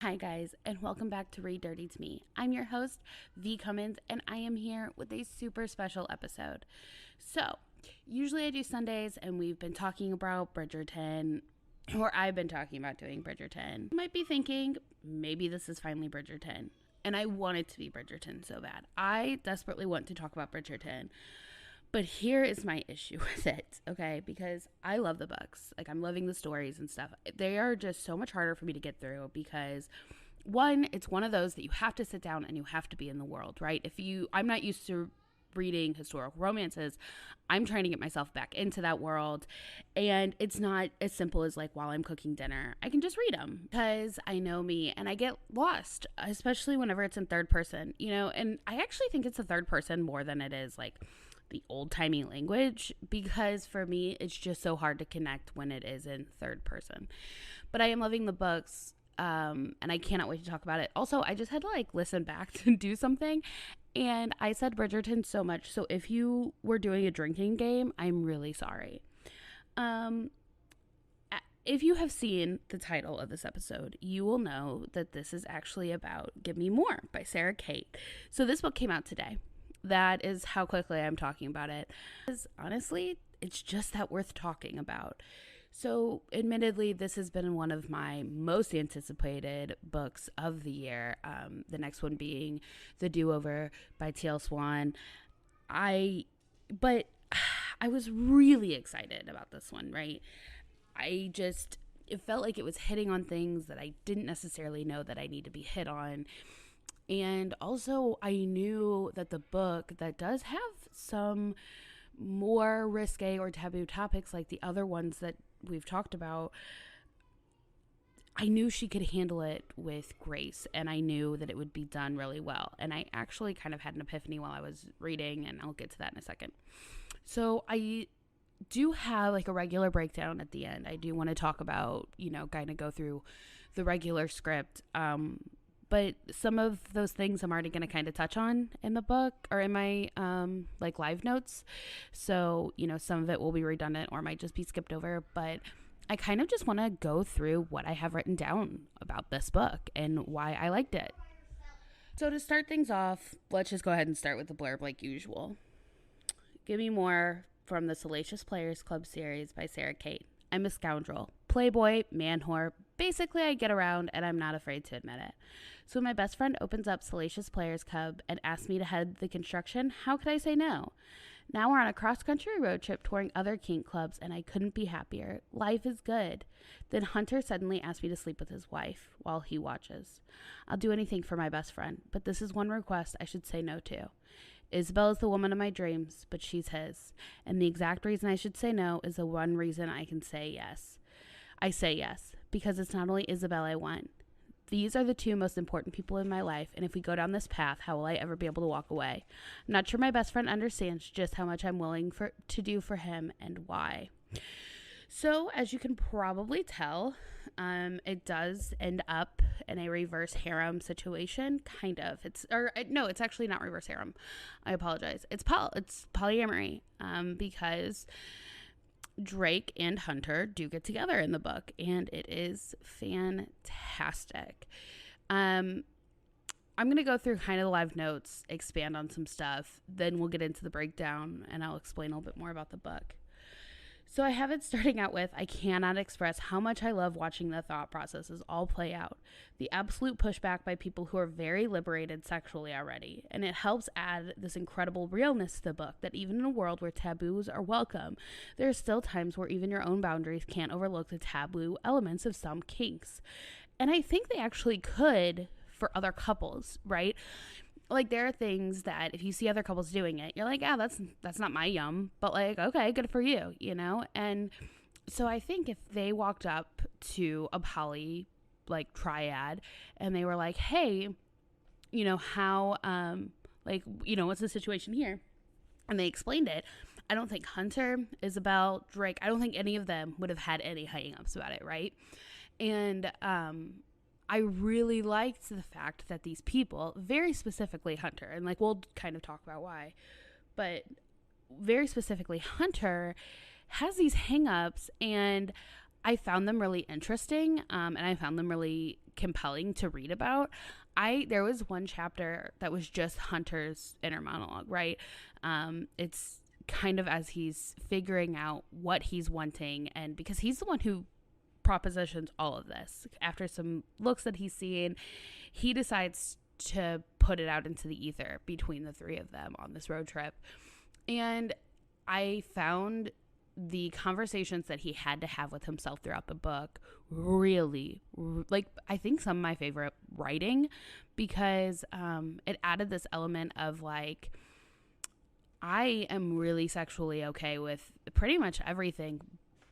Hi, guys, and welcome back to Read Dirty to Me. I'm your host, V. Cummins, and I am here with a super special episode. So, usually I do Sundays, and we've been talking about Bridgerton, or I've been talking about doing Bridgerton. You might be thinking, maybe this is finally Bridgerton. And I want it to be Bridgerton so bad. I desperately want to talk about Bridgerton. But here is my issue with it, okay? Because I love the books. Like, I'm loving the stories and stuff. They are just so much harder for me to get through because, one, it's one of those that you have to sit down and you have to be in the world, right? I'm not used to reading historical romances. I'm trying to get myself back into that world. And it's not as simple as, like, while I'm cooking dinner, I can just read them because I know me and I get lost, especially whenever it's in third person, And I actually think it's a third person more than it is, like, the old-timey language, because for me it's just so hard to connect when it is in third person. But I am loving the books, and I cannot wait to talk about it. Also, I just had to listen back to do something, and I said Bridgerton so much, so if you were doing a drinking game, I'm really sorry. If you have seen the title of this episode, you will know that this is actually about Give Me More by Sara Cate. So this book came out today. That is how quickly I'm talking about it. Because honestly, it's just that worth talking about. So, admittedly, this has been one of my most anticipated books of the year. The next one being The Do-Over by T.L. Swan. But I was really excited about this one, right? It felt like it was hitting on things that I didn't necessarily know that I need to be hit on. And also, I knew that the book that does have some more risque or taboo topics like the other ones that we've talked about, I knew she could handle it with grace, and I knew that it would be done really well. And I actually kind of had an epiphany while I was reading, and I'll get to that in a second. So I do have a regular breakdown at the end. I do want to talk about, kind of go through the regular script. But some of those things I'm already going to kind of touch on in the book or in my live notes. So, some of it will be redundant or might just be skipped over. But I kind of just want to go through what I have written down about this book and why I liked it. So to start things off, let's just go ahead and start with the blurb like usual. Give me more from the Salacious Players Club series by Sara Cate. I'm a scoundrel, playboy, man whore. Basically, I get around and I'm not afraid to admit it. So when my best friend opens up Salacious Players Club and asks me to head the construction, how could I say no? Now we're on a cross-country road trip touring other kink clubs, and I couldn't be happier. Life is good. Then Hunter suddenly asked me to sleep with his wife while he watches. I'll do anything for my best friend, but this is one request I should say no to. Isabel is the woman of my dreams, but she's his. And the exact reason I should say no is the one reason I can say yes. I say yes, because it's not only Isabel I want. These are the two most important people in my life, and if we go down this path, how will I ever be able to walk away? I'm not sure my best friend understands just how much I'm willing to do for him and why. So, as you can probably tell, it does end up in a reverse harem situation, kind of. It's actually not reverse harem. I apologize. It's polyamory, because Drake and Hunter do get together in the book, and it is fantastic. I'm going to go through kind of the live notes, expand on some stuff, then we'll get into the breakdown, and I'll explain a little bit more about the book. So I have it starting out with, I cannot express how much I love watching the thought processes all play out. The absolute pushback by people who are very liberated sexually already. And it helps add this incredible realness to the book that even in a world where taboos are welcome, there are still times where even your own boundaries can't overlook the taboo elements of some kinks. And I think they actually could for other couples, right? There are things that if you see other couples doing it, you're like, yeah, that's not my yum, but okay, good for you, And so I think if they walked up to a poly triad and they were like, hey, how what's the situation here? And they explained it. I don't think Hunter, Isabel, Drake, I don't think any of them would have had any hang-ups about it, right? And I really liked the fact that these people, very specifically Hunter, and we'll kind of talk about why, but very specifically Hunter has these hang-ups, and I found them really interesting, and I found them really compelling to read about. There was one chapter that was just Hunter's inner monologue, right? It's kind of as he's figuring out what he's wanting, and because he's the one who propositions all of this. After some looks that he's seen, he decides to put it out into the ether between the three of them on this road trip. And I found the conversations that he had to have with himself throughout the book really, like, I think some of my favorite writing, because it added this element of like, I am really sexually okay with pretty much everything,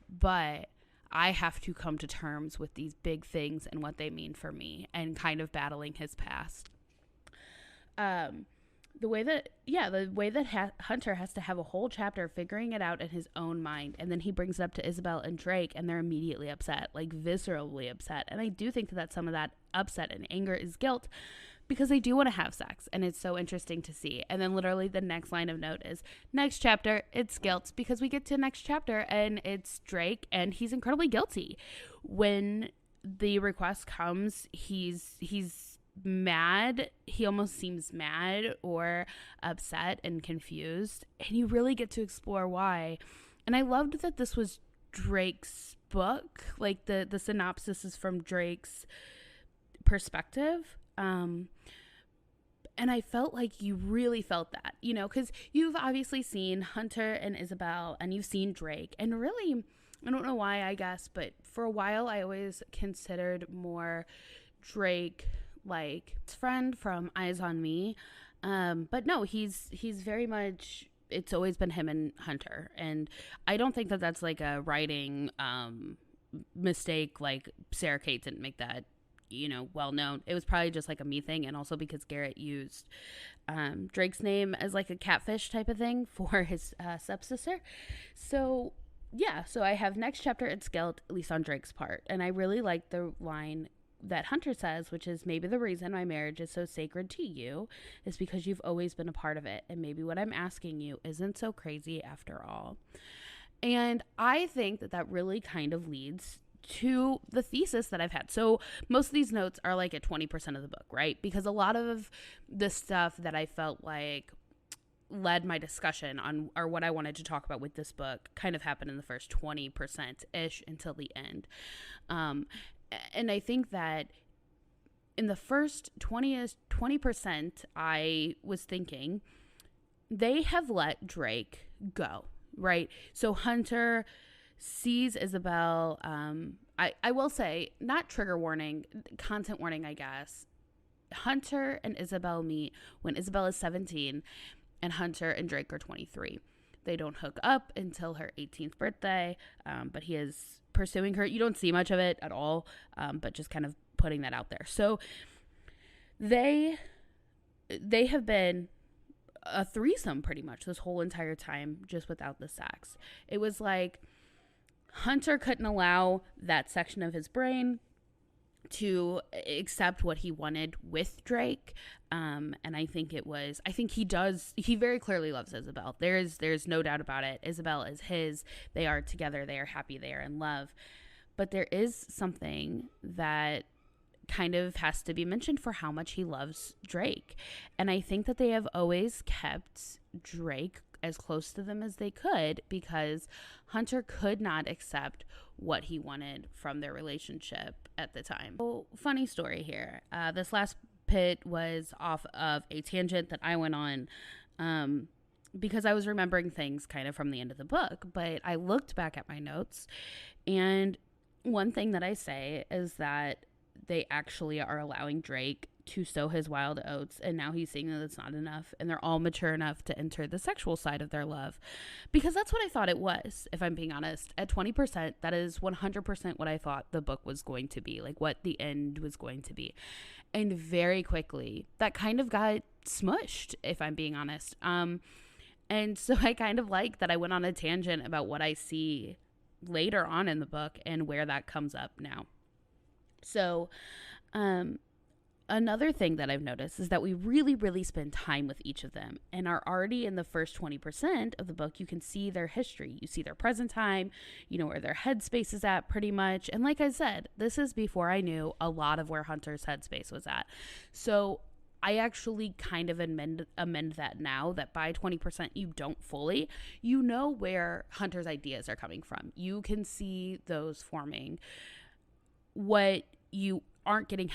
but I have to come to terms with these big things and what they mean for me, and kind of battling his past. The way that Hunter has to have a whole chapter figuring it out in his own mind, and then he brings it up to Isabel and Drake, and they're immediately upset, like viscerally upset. And I do think that some of that upset and anger is guilt, because they do want to have sex, and it's so interesting to see. And then literally the next line of note is, next chapter, it's guilt, because we get to next chapter and it's Drake, and he's incredibly guilty. When the request comes, he's mad. He almost seems mad or upset and confused, and you really get to explore why. And I loved that this was Drake's book. Like the synopsis is from Drake's perspective. And I felt like you really felt that, you know, because you've obviously seen Hunter and Isabel, and you've seen Drake, and really, I don't know why, I guess, but for a while I always considered more Drake like his friend from Eyes on Me, but no, he's very much, it's always been him and Hunter. And I don't think that that's like a writing mistake, like Sara Cate didn't make that, you know, well known. It was probably just like a me thing, and also because Garrett used Drake's name as like a catfish type of thing for his stepsister. So yeah, so I have next chapter, it's guilt, at least on Drake's part. And I really like the line that Hunter says, which is, maybe the reason my marriage is so sacred to you is because you've always been a part of it, and maybe what I'm asking you isn't so crazy after all. And I think that really kind of leads to the thesis that I've had. So most of these notes are like at 20% of the book, right? Because a lot of the stuff that I felt like led my discussion on, or what I wanted to talk about with this book, kind of happened in the first 20%-ish until the end. And I think that in the first 20%, I was thinking they have let Drake go, right? So Hunter sees Isabel. I will say, not trigger warning, content warning, I guess. Hunter and Isabel meet when Isabel is 17 and Hunter and Drake are 23. They don't hook up until her 18th birthday, but he is pursuing her. You don't see much of it at all, but just kind of putting that out there. So they have been a threesome pretty much this whole entire time, just without the sex. It was like Hunter couldn't allow that section of his brain to accept what he wanted with Drake. And I think he very clearly loves Isabel. There's no doubt about it. Isabel is his. They are together. They are happy. They are in love. But there is something that kind of has to be mentioned for how much he loves Drake. And I think that they have always kept Drake as close to them as they could, because Hunter could not accept what he wanted from their relationship at the time. So, funny story here. This last pit was off of a tangent that I went on because I was remembering things kind of from the end of the book, but I looked back at my notes, and one thing that I say is that they actually are allowing Drake to sow his wild oats, and now he's seeing that it's not enough, and they're all mature enough to enter the sexual side of their love, because that's what I thought it was, if I'm being honest. At 20%, that is 100% what I thought the book was going to be, like what the end was going to be. And very quickly that kind of got smushed, if I'm being honest. And so I kind of like that I went on a tangent about what I see later on in the book and where that comes up now. So Another thing that I've noticed is that we really, really spend time with each of them and are already in the first 20% of the book. You can see their history. You see their present time, you know, where their headspace is at pretty much. And like I said, this is before I knew a lot of where Hunter's headspace was at. So I actually kind of amend that now, that by 20% you don't fully, you know where Hunter's ideas are coming from. You can see those forming. What you aren't getting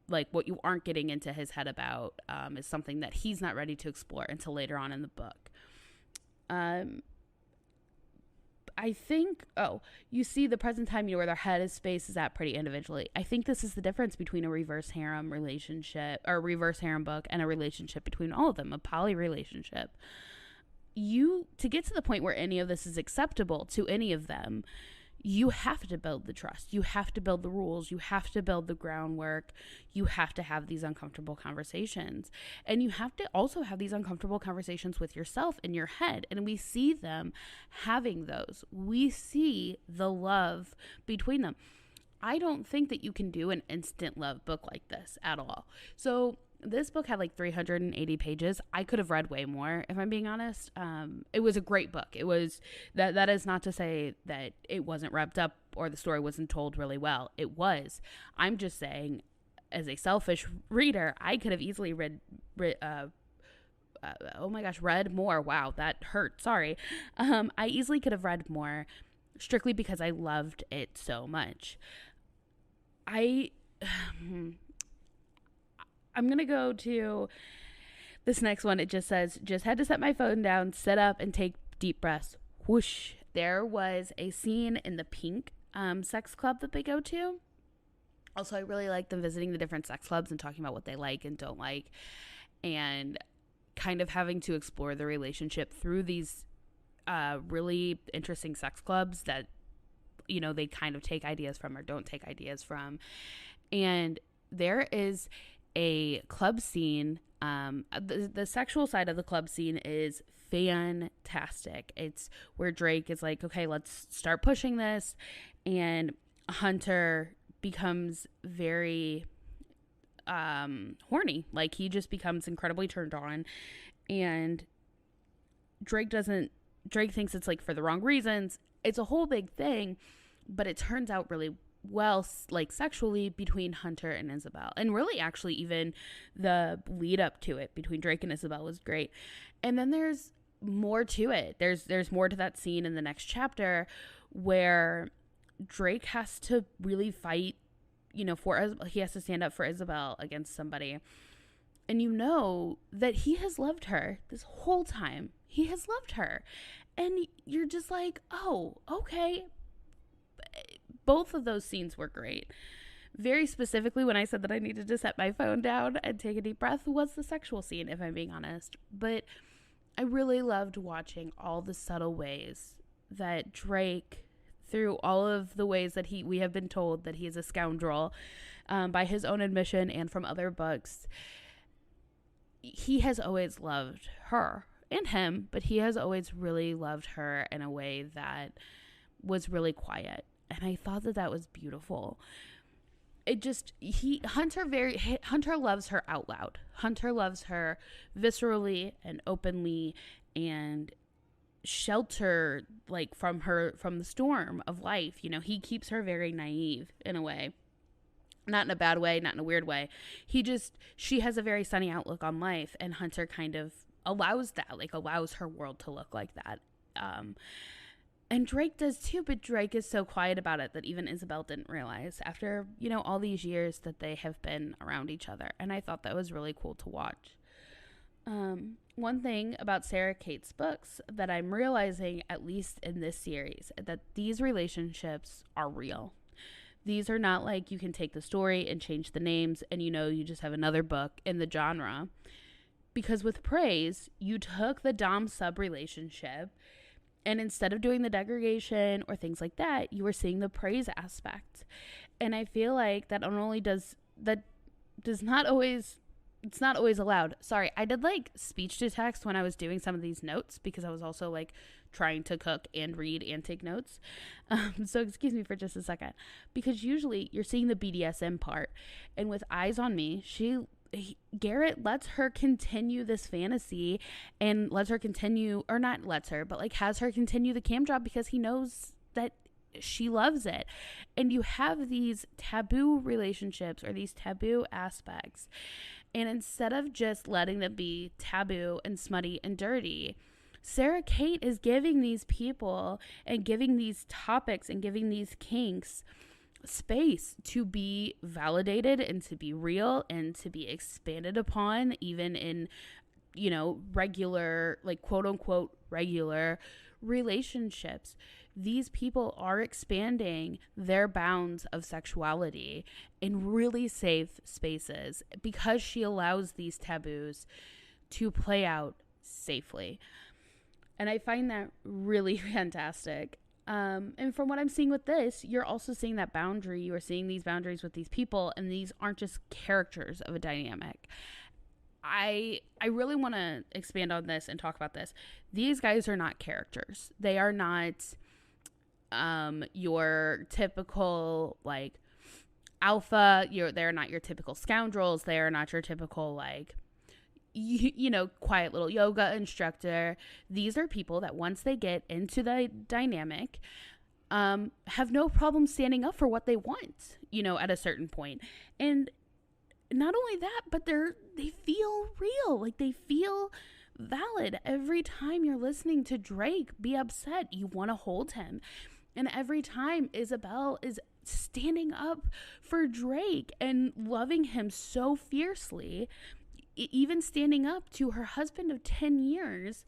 what you aren't getting into his head about is something that he's not ready to explore until later on in the book. I think, you see the present time, you know, where their head space is at pretty individually. I think this is the difference between a reverse harem relationship or reverse harem book and a relationship between all of them, a poly relationship. To get to the point where any of this is acceptable to any of them, you have to build the trust. You have to build the rules. You have to build the groundwork. You have to have these uncomfortable conversations. And you have to also have these uncomfortable conversations with yourself in your head. And we see them having those. We see the love between them. I don't think that you can do an instant love book like this at all. So this book had like 380 pages. I could have read way more, if I'm being honest. It was a great book. It was that is not to say that it wasn't wrapped up or the story wasn't told really well. It was. I'm just saying, as a selfish reader, I could have easily read more. Wow, that hurt. Sorry. I easily could have read more, strictly because I loved it so much. I'm going to go to this next one. It just says, just had to set my phone down, sit up, and take deep breaths. Whoosh. There was a scene in the Pink sex club that they go to. Also, I really like them visiting the different sex clubs and talking about what they like and don't like, and kind of having to explore the relationship through these really interesting sex clubs that, you know, they kind of take ideas from or don't take ideas from. And there is a club scene. The sexual side of the club scene is fantastic. It's where Drake is like, okay, let's start pushing this, and Hunter becomes very horny. Like, he just becomes incredibly turned on, and Drake thinks it's like for the wrong reasons. It's a whole big thing, but it turns out really well, like sexually, between Hunter and Isabel. And really, actually, even the lead up to it between Drake and Isabel was great. And then there's more to it. There's more to that scene in the next chapter where Drake has to really fight, you know, he has to stand up for Isabel against somebody. And you know that he has loved her this whole time. He has loved her. And you're just like, oh, okay. Both of those scenes were great. Very specifically, when I said that I needed to set my phone down and take a deep breath, was the sexual scene, if I'm being honest. But I really loved watching all the subtle ways that Drake, through all of the ways that we have been told that he is a scoundrel, by his own admission and from other books, he has always loved her and him, but he has always really loved her in a way that was really quiet. And I thought that was beautiful. Hunter loves her out loud. Hunter loves her viscerally and openly and shelter, like, from the storm of life. You know, he keeps her very naive in a way. Not in a bad way, not in a weird way. She has a very sunny outlook on life, and Hunter kind of allows that, like, allows her world to look like that. And Drake does too, but Drake is so quiet about it that even Isabel didn't realize after, you know, all these years that they have been around each other. And I thought that was really cool to watch. One thing about Sara Cate's books that I'm realizing, at least in this series, that these relationships are real. These are not like you can take the story and change the names and, you know, you just have another book in the genre. Because with Praise, you took the dom-sub relationship, and instead of doing the degradation or things like that, you were seeing the praise aspect. And I feel like that it's not always allowed. Sorry, I did like speech to text when I was doing some of these notes, because I was also like trying to cook and read and take notes. So excuse me for just a second, because usually you're seeing the BDSM part, and with Eyes on Me, Garrett lets her continue this fantasy and lets her continue, or not lets her, but like has her continue the cam job because he knows that she loves it. And you have these taboo relationships or these taboo aspects, and instead of just letting them be taboo and smutty and dirty, Sara Cate is giving these people and giving these topics and giving these kinks space to be validated and to be real and to be expanded upon, even in, you know, regular, like quote unquote regular relationships. These people are expanding their bounds of sexuality in really safe spaces because she allows these taboos to play out safely. And I find that really fantastic. And from what I'm seeing with this, you're also seeing that boundary. You are seeing these boundaries with these people, and these aren't just characters of a dynamic. I really want to expand on this and talk about this. These guys are not characters. They are not your typical like alpha. They're not your typical scoundrels. They are not your typical like you know, quiet little yoga instructor. These are people that once they get into the dynamic, have no problem standing up for what they want, you know, at a certain point. And not only that, but they feel real. Like they feel valid. Every time you're listening to Drake be upset, you want to hold him. And every time Isabel is standing up for Drake and loving him so fiercely, even standing up to her husband of 10 years,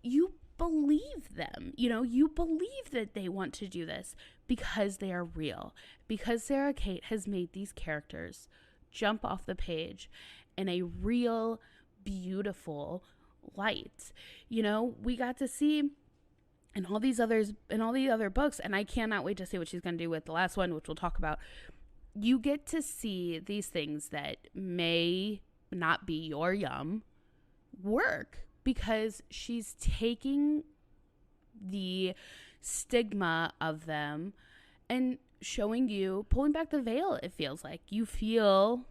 you believe them. You know, you believe that they want to do this because they are real. Because Sara Cate has made these characters jump off the page in a real, beautiful light. You know, we got to see in all the other books, and I cannot wait to see what she's going to do with the last one, which we'll talk about. You get to see these things that may not be your yum work, because she's taking the stigma of them and showing you, pulling back the veil. It feels like you feel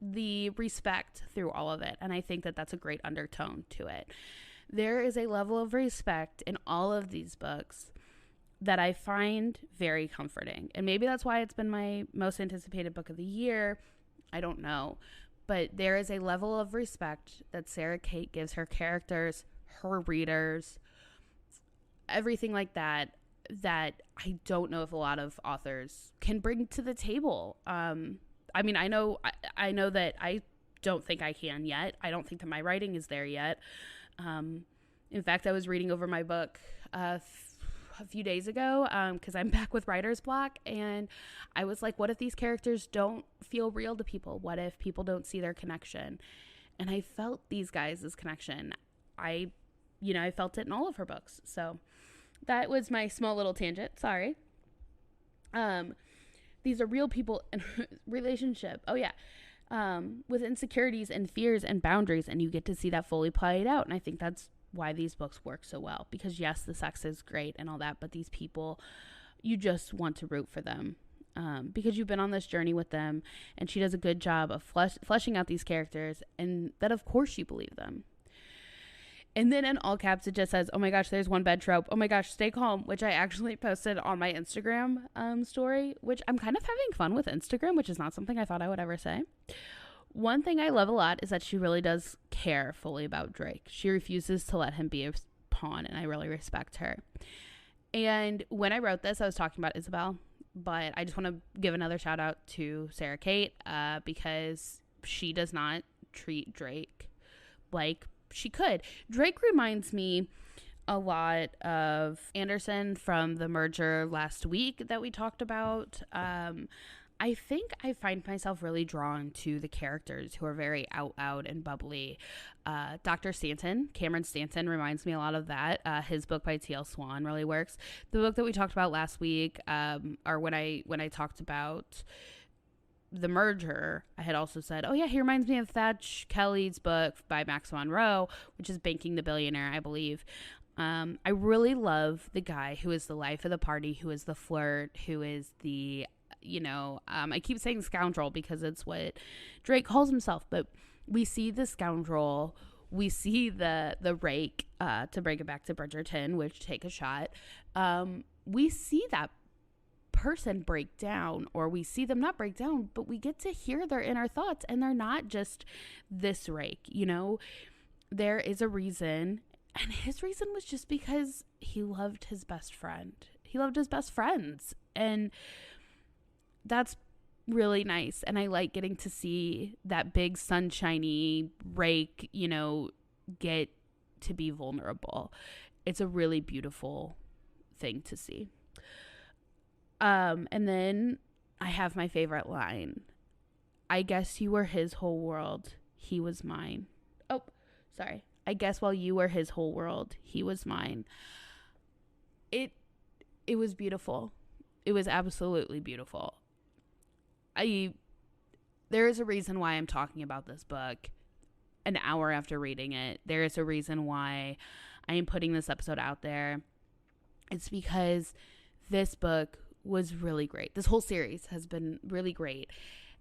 the respect through all of it, and I think that that's a great undertone to it. There is a level of respect in all of these books that I find very comforting, and maybe that's why it's been my most anticipated book of the year. I don't know. But there is a level of respect that Sara Cate gives her characters, her readers, everything like that, that I don't know if a lot of authors can bring to the table. I mean, I know that I don't think I can yet. I don't think that my writing is there yet. In fact, I was reading over my book a few days ago because I'm back with writer's block, and I was like, what if these characters don't feel real to people? What if people don't see their connection? And I felt these guys' connection. I felt it in all of her books. So that was my small little tangent. Sorry. These are real people in relationship. Oh yeah. With insecurities and fears and boundaries, and you get to see that fully played out. And I think that's why these books work so well, because yes, the sex is great and all that, but these people, you just want to root for them, because you've been on this journey with them, and she does a good job of fleshing out these characters, and that of course you believe them. And then in all caps, it just says, oh my gosh, there's one bed trope. Oh my gosh, stay calm, which I actually posted on my Instagram story, which I'm kind of having fun with Instagram, which is not something I thought I would ever say. One thing I love a lot is that she really does care fully about Drake. She refuses to let him be a pawn, and I really respect her. And when I wrote this, I was talking about Isabel, but I just want to give another shout out to Sara Cate, because she does not treat Drake like she could. Drake reminds me a lot of Anderson from the merger last week that we talked about. I think I find myself really drawn to the characters who are very out and bubbly. Dr. Stanton, Cameron Stanton, reminds me a lot of that. His book by T.L. Swan really works. The book that we talked about last week, or when I talked about the merger, I had also said, oh yeah, he reminds me of Thach Kelly's book by Max Monroe, which is Banking the Billionaire, I believe. I really love the guy who is the life of the party, who is the flirt, who is the, I keep saying scoundrel because it's what Drake calls himself, but we see the scoundrel, we see the rake, to bring it back to Bridgerton, which Take a Shot. We see that person break down, or we see them not break down, but we get to hear their inner thoughts, and they're not just this rake, there is a reason. And his reason was just because he loved his best friend. He loved his best friends. And that's really nice. And I like getting to see that big sunshiny rake, get to be vulnerable. It's a really beautiful thing to see. And then I have my favorite line. I guess you were his whole world. He was mine. Oh, sorry. I guess while you were his whole world, he was mine. It was beautiful. It was absolutely beautiful. There is a reason why I'm talking about this book an hour after reading it. There is a reason why I am putting this episode out there. It's because this book was really great. This whole series has been really great.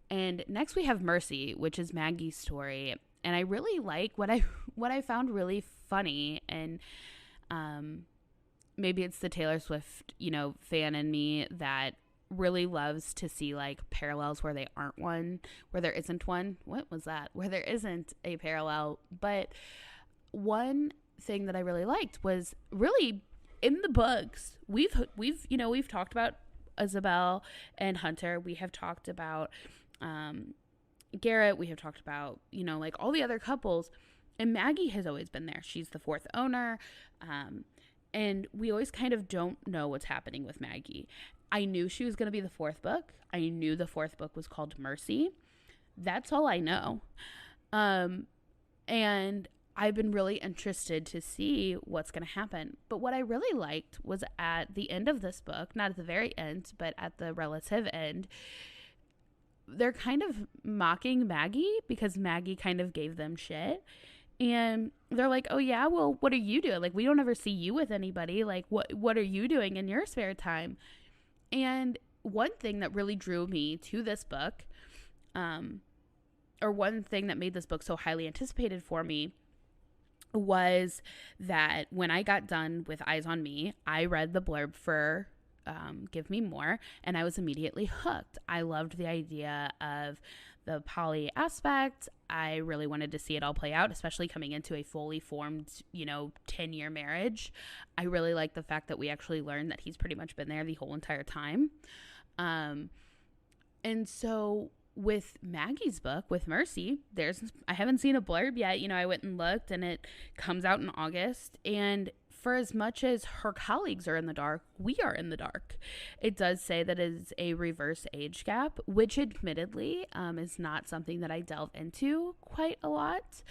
And next we have Mercy, which is Maggie's story. And I really like what I found really funny, and maybe it's the Taylor Swift, fan in me that really loves to see like parallels where they aren't one, where there isn't one. What was that? Where there isn't a parallel. But one thing that I really liked was really in the books, we've talked about Isabel and Hunter. We have talked about Garrett, we have talked about, like all the other couples, and Maggie has always been there. She's the fourth owner. And we always kind of don't know what's happening with Maggie. I knew she was going to be the fourth book. I knew the fourth book was called Mercy. That's all I know. And I've been really interested to see what's going to happen. But what I really liked was at the end of this book, not at the very end, but at the relative end, they're kind of mocking Maggie because Maggie kind of gave them shit. And they're like, oh yeah, well, what are you doing? Like, we don't ever see you with anybody. Like, what are you doing in your spare time? And one thing that really drew me to this book, or one thing that made this book so highly anticipated for me, was that when I got done with Eyes on Me, I read the blurb for Give Me More, and I was immediately hooked. I loved the idea of the poly aspect. I really wanted to see it all play out, especially coming into a fully formed, 10-year marriage. I really like the fact that we actually learned that he's pretty much been there the whole entire time. And so with Maggie's book, with Mercy, I haven't seen a blurb yet. I went and looked, and it comes out in August, and for as much as her colleagues are in the dark, we are in the dark. It does say that it is a reverse age gap, which admittedly is not something that I delve into quite a lot.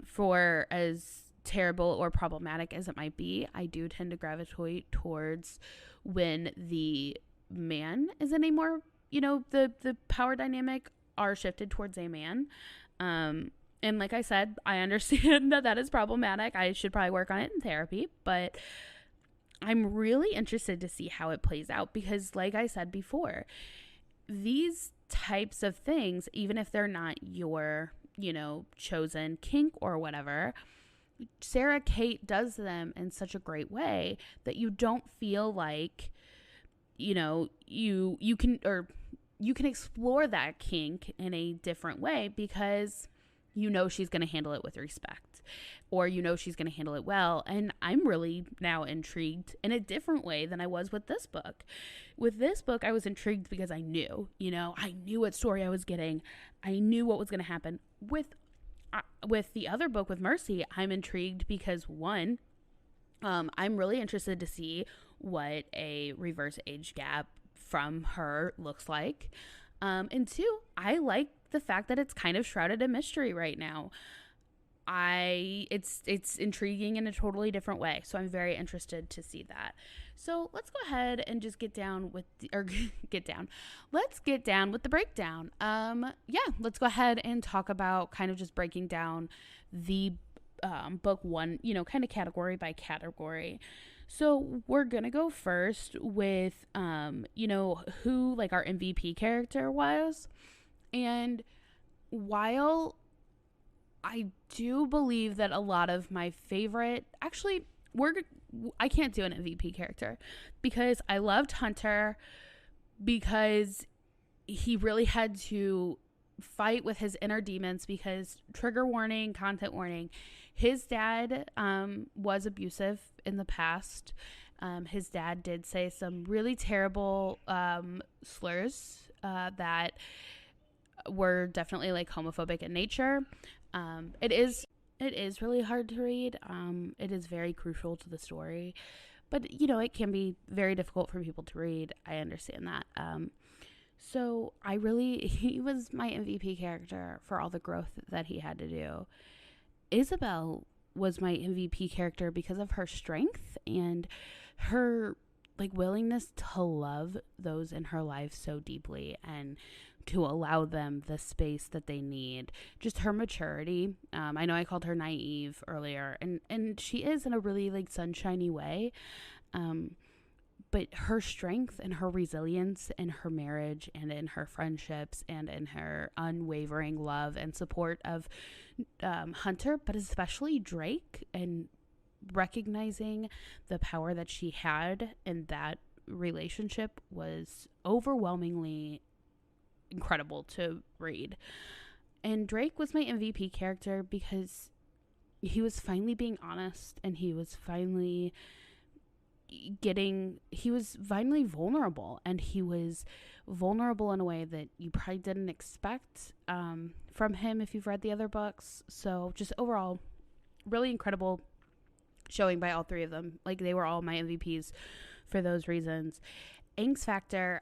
For as terrible or problematic as it might be, I do tend to gravitate towards when the man is in a more, the power dynamic are shifted towards a man. And like I said, I understand that is problematic. I should probably work on it in therapy, but I'm really interested to see how it plays out because, like I said before, these types of things, even if they're not your, chosen kink or whatever, Sara Cate does them in such a great way that you don't feel like, you can explore that kink in a different way because she's going to handle it with respect, or she's going to handle it well. And I'm really now intrigued in a different way than I was with this book. With this book, I was intrigued because I knew what story I was getting. I knew what was going to happen. With the other book, with Mercy, I'm intrigued because one, I'm really interested to see what a reverse age gap from her looks like. And two, I like the fact that it's kind of shrouded in mystery right now. It's intriguing in a totally different way. So I'm very interested to see that. So let's go ahead and just let's get down with the breakdown. Let's go ahead and talk about kind of just breaking down the book one, kind of category by category. So we're going to go first with, who like our MVP character was. And while I do believe that a lot of my favorite, actually, I can't do an MVP character because I loved Hunter because he really had to fight with his inner demons because trigger warning, content warning, his dad was abusive in the past. His dad did say some really terrible slurs that were definitely like homophobic in nature. It is really hard to read. It is very crucial to the story, but it can be very difficult for people to read. I understand that. So he was my MVP character for all the growth that he had to do. Isabel was my MVP character because of her strength and her like willingness to love those in her life so deeply and to allow them the space that they need. Just her maturity. I know I called her naive earlier, and she is in a really like sunshiny way. But her strength and her resilience in her marriage and in her friendships and in her unwavering love and support of Hunter, but especially Drake, and recognizing the power that she had in that relationship was overwhelmingly incredible to read. And Drake was my MVP character because he was finally being honest, and he was finally vulnerable, and he was vulnerable in a way that you probably didn't expect from him if you've read the other books. So just overall, really incredible showing by all three of them. Like, they were all my MVPs for those reasons. Angst factor,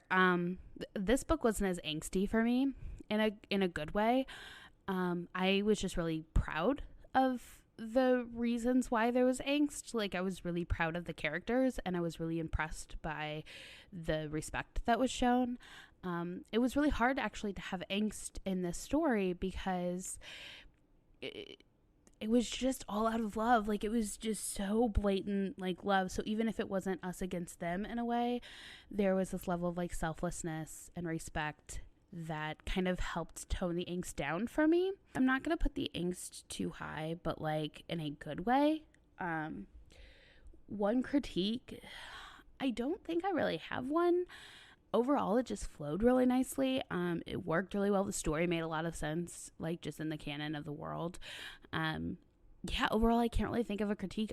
this book wasn't as angsty for me in a good way. I was just really proud of the reasons why there was angst. Like, I was really proud of the characters, and I was really impressed by the respect that was shown. It was really hard actually to have angst in this story because it was just all out of love. Like, it was just so blatant, like, love. So even if it wasn't us against them in a way, there was this level of like selflessness and respect that kind of helped tone the angst down for me. I'm not going to put the angst too high, but like in a good way. One critique, I don't think I really have one. Overall, it just flowed really nicely. It worked really well. The story made a lot of sense, like just in the canon of the world. Overall, I can't really think of a critique.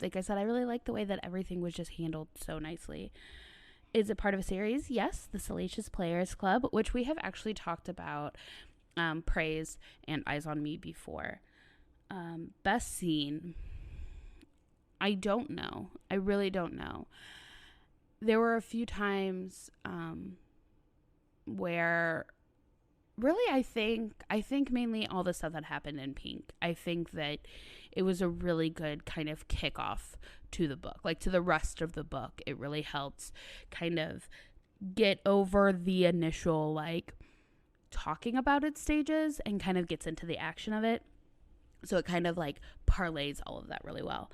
Like I said, I really like the way that everything was just handled so nicely. Is it part of a series? Yes, the Salacious Players Club, which we have actually talked about, Praise and Eyes on Me before. Best scene, I don't know. I really don't know. There were a few times where really I think mainly all the stuff that happened in Pink. I think that it was a really good kind of kickoff to the book, like to the rest of the book. It really helped kind of get over the initial like talking about it stages and kind of gets into the action of it. So it kind of like parlays all of that really well.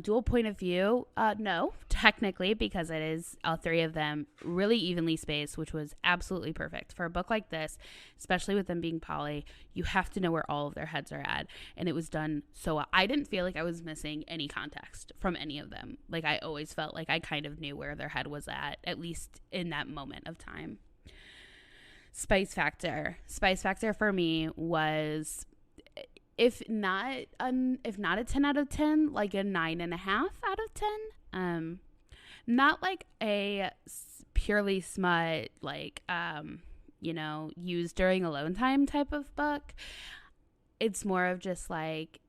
Dual point of view, no, technically, because it is all three of them really evenly spaced, which was absolutely perfect for a book like this, especially with them being poly. You have to know where all of their heads are at, and it was done so well. I didn't feel like I was missing any context from any of them. Like, I always felt like I kind of knew where their head was at least in that moment of time. Spice factor for me was, if not a 10 out of 10, like a 9.5 out of 10. Not like a purely smut, like, used during alone time type of book. It's more of just like,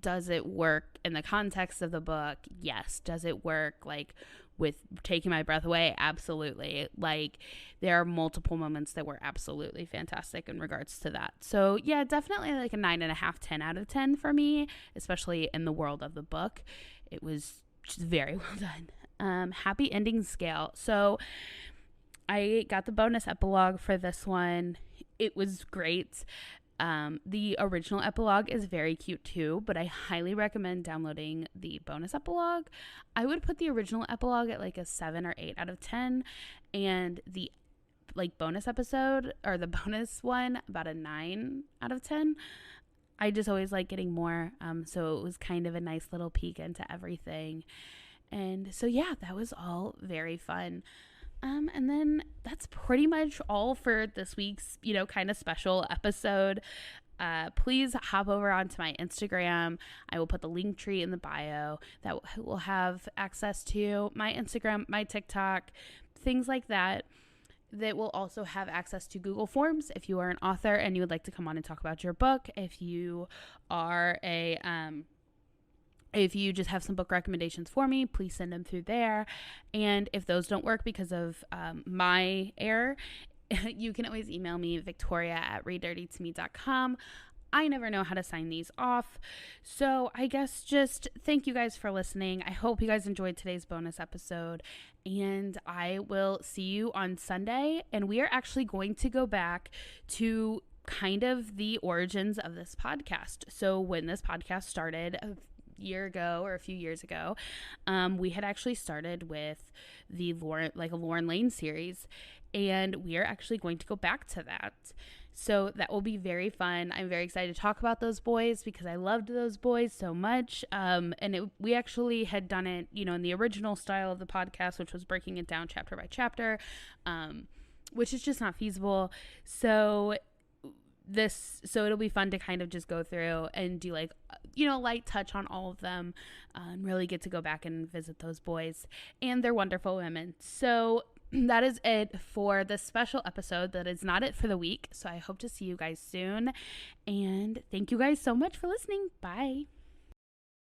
does it work in the context of the book? Yes. Does it work like with taking my breath away? Absolutely. Like, there are multiple moments that were absolutely fantastic in regards to that. So yeah, definitely like a 9.5, 10 out of 10 for me, especially in the world of the book. It was just very well done. Happy ending scale. So I got the bonus epilogue for this one. It was great. The original epilogue is very cute too, but I highly recommend downloading the bonus epilogue. I would put the original epilogue at like a 7 or 8 out of 10, and the like bonus episode or the bonus one about a 9 out of 10. I just always like getting more, so it was kind of a nice little peek into everything. And so yeah, that was all very fun. And then that's pretty much all for this week's, kind of special episode. Please hop over onto my Instagram. I will put the link tree in the bio that will have access to my Instagram, my TikTok, things like that. That will also have access to Google Forms if you are an author and you would like to come on and talk about your book. If you are if you just have some book recommendations for me, please send them through there. And if those don't work because of my error, you can always email me, victoria@readdirtytome.com. I never know how to sign these off. So I guess just thank you guys for listening. I hope you guys enjoyed today's bonus episode. And I will see you on Sunday. And we are actually going to go back to kind of the origins of this podcast. So when this podcast started a year ago or a few years ago, we had actually started with the Lauren Lane series. And we are actually going to go back to that. So that will be very fun. I'm very excited to talk about those boys because I loved those boys so much. We actually had done it, in the original style of the podcast, which was breaking it down chapter by chapter, which is just not feasible. So it'll be fun to kind of just go through and do light touch on all of them, and really get to go back and visit those boys, and they're wonderful women. So that is it for this special episode. That is not it for the week. So I hope to see you guys soon. And thank you guys so much for listening. Bye.